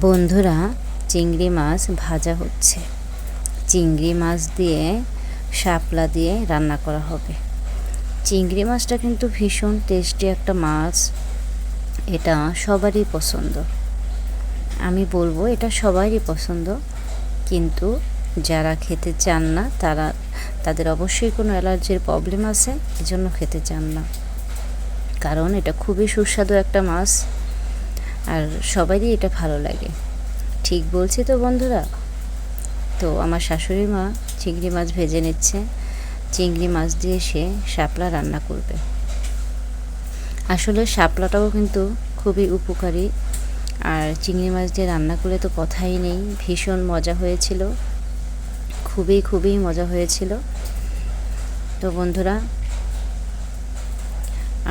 বন্ধুরা, চিংড়ি মাছ ভাজা হচ্ছে। চিংড়ি মাছ দিয়ে শাপলা দিয়ে রান্না করা হবে। চিংড়ি মাছটা কিন্তু ভীষণ টেস্টি একটা মাছ। এটা সবারই পছন্দ। আমি বলবো এটা সবারই পছন্দ, কিন্তু যারা খেতে চান না তাদের অবশ্যই কোনো অ্যালার্জির প্রবলেম আছে, এজন্য খেতে চান না। কারণ এটা খুবই সুস্বাদু একটা মাছ, আর সবারই এটা ভালো লাগে। ঠিক বলছি তো বন্ধুরা? তো আমার শাশুড়ি মা চিংড়ি মাছ ভেজে নিচ্ছে। চিংড়ি মাছ দিয়ে সে শাপলা রান্না করবে। আসলে শাপলাটাও কিন্তু খুবই উপকারী, আর চিংড়ি মাছ দিয়ে রান্না করলে তো কথাই নেই। ভীষণ মজা হয়েছিল, খুবই মজা হয়েছিল। তো বন্ধুরা,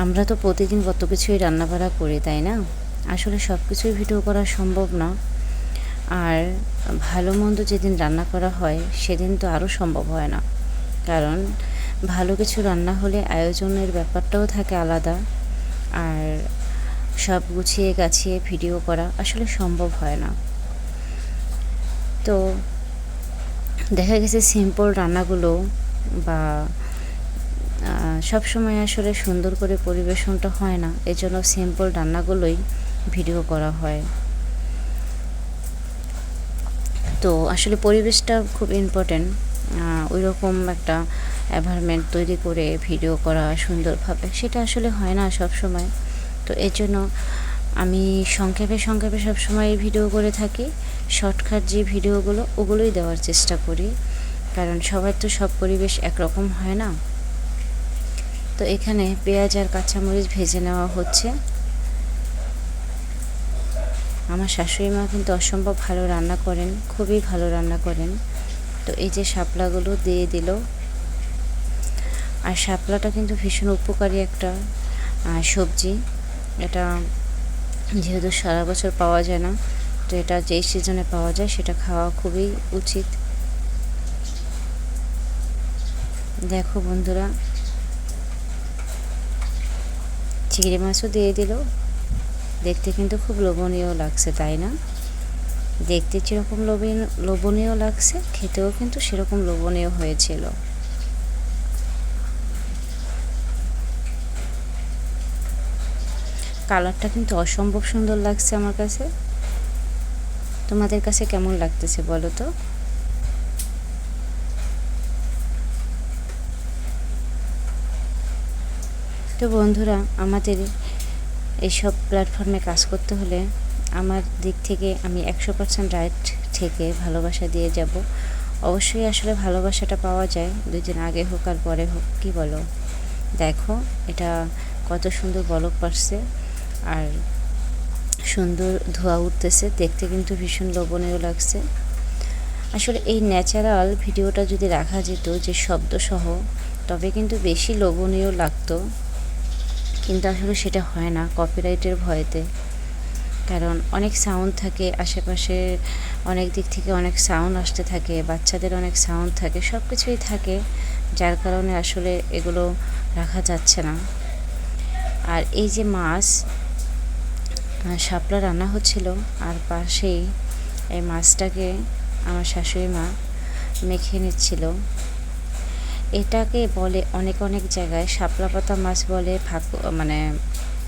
আমরা তো প্রতিদিন কত কিছুই রান্নাবাড়া করি, তাই না? আসলে সব কিছুই ভিডিও করা সম্ভব না। আর ভালো মন্দ যেদিন রান্না করা হয় সেদিন তো আরও সম্ভব হয় না, কারণ ভালো কিছু রান্না হলে আয়োজনের ব্যাপারটাও থাকে আলাদা, আর সব গুছিয়ে গাছিয়ে ভিডিও করা আসলে সম্ভব হয় না। তো দেখা গেছে সিম্পল রান্নাগুলো বা সব সময় আসলে সুন্দর করে পরিবেশনটা হয় না, এজন্য সিম্পল রান্নাগুলোই ভিডিও করা হয়। তো আসলে পরিবেশটা খুব ইম্পর্টেন্ট। ওই রকম একটা এনভায়রনমেন্ট তৈরি করে ভিডিও করা সুন্দরভাবে, সেটা আসলে হয় না সব সময়। তো এর জন্য আমি সংক্ষেপে সবসময় ভিডিও করে থাকি। শর্টকাট যে ভিডিওগুলো ওগুলোই দেওয়ার চেষ্টা করি, কারণ সবার তো সব পরিবেশ একরকম হয় না। তো এখানে পেঁয়াজ আর কাঁচামরিচ ভেজে নেওয়া হচ্ছে। আমার শাশুড়ি মা কিন্তু অসম্ভব ভালো রান্না করেন, খুবই ভালো রান্না করেন। তো এই যে শাপলাগুলো দিয়ে দিল। আর শাপলাটা কিন্তু ভীষণ উপকারী একটা সবজি। এটা যেহেতু সারা বছর পাওয়া যায় না, তো এটা যেই সিজনে পাওয়া যায় সেটা খাওয়া খুবই উচিত। দেখো বন্ধুরা, চিংড়ি মাছও দিয়ে দিল। দেখতে কিন্তু খুব লোভনীয় লাগছে, তাই না? দেখতে যেরকম লোভনীয় লাগছে, খেতেও কিন্তু সেরকম লোভনীয় হয়েছিল। কালারটা কিন্তু অসম্ভব সুন্দর লাগছে আমার কাছে। তোমাদের কাছে কেমন লাগতেছে বলো তো? তো বন্ধুরা, আমাদের এইসব প্ল্যাটফর্মে কাজ করতে হলে আমার দিক থেকে আমি 100% রাইট থেকে ভালোবাসা দিয়ে যাব। অবশ্যই আসলে ভালোবাসাটা পাওয়া যায় 2 দিন আগে হোক আর পরে হোক, কি বলো? দেখো এটা কত সুন্দর বলক পারছে, আর সুন্দর ধোয়া উঠতেছে, দেখতে কিন্তু ভীষণ লোভনীয় লাগছে। আসলে এই ন্যাচারাল ভিডিওটা যদি রাখা যেত যে শব্দসহ, তবে কিন্তু বেশি লোভনীয় লাগতো, কিন্তু আসলে সেটা হয় না কপিরাইটের ভয়েতে। কারণ অনেক সাউন্ড থাকে আশেপাশে, অনেক দিক থেকে অনেক সাউন্ড আসতে থাকে, বাচ্চাদের অনেক সাউন্ড থাকে, সব কিছুই থাকে, যার কারণে আসলে এগুলো রাখা যাচ্ছে না। আর এই যে মাছ শাপলা রান্না হচ্ছিল, আর পাশেই এই মাছটাকে আমার শাশুড়ি মা মেখে নিচ্ছিল। এটাকে বলে অনেক জায়গায় শাপলা পাতা মাছ বলে,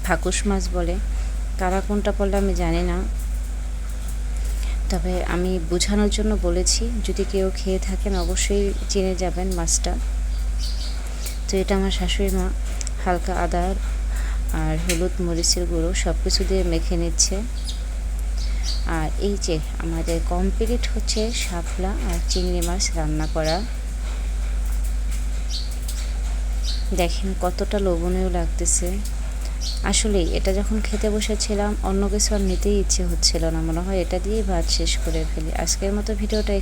ফাকুস মাছ বলে। কারা কোনটা বললে আমি জানি না, তবে আমি বোঝানোর জন্য বলেছি। যদি কেউ খেয়ে থাকেন অবশ্যই চিনে যাবেন মাছটা। তো এটা আমার শাশুড়ি মা হালকা আদা আর হলুদ মরিচের গুঁড়ো সব কিছু দিয়ে মেখে নিচ্ছে। আর এই যে আমাদের কমপ্লিট হচ্ছে শাপলা আর চিংড়ি মাছ রান্না করা। দেখেন কতটা লোভনীয় লাগতেছে। আসলেই এটা যখন খেতে বসেছিলাম, অন্য কিছু আর নিতেই ইচ্ছে হচ্ছিল না, মনে হয় এটা দিয়েই ভাত শেষ করে ফেলি। আজকের মতো ভিডিওটা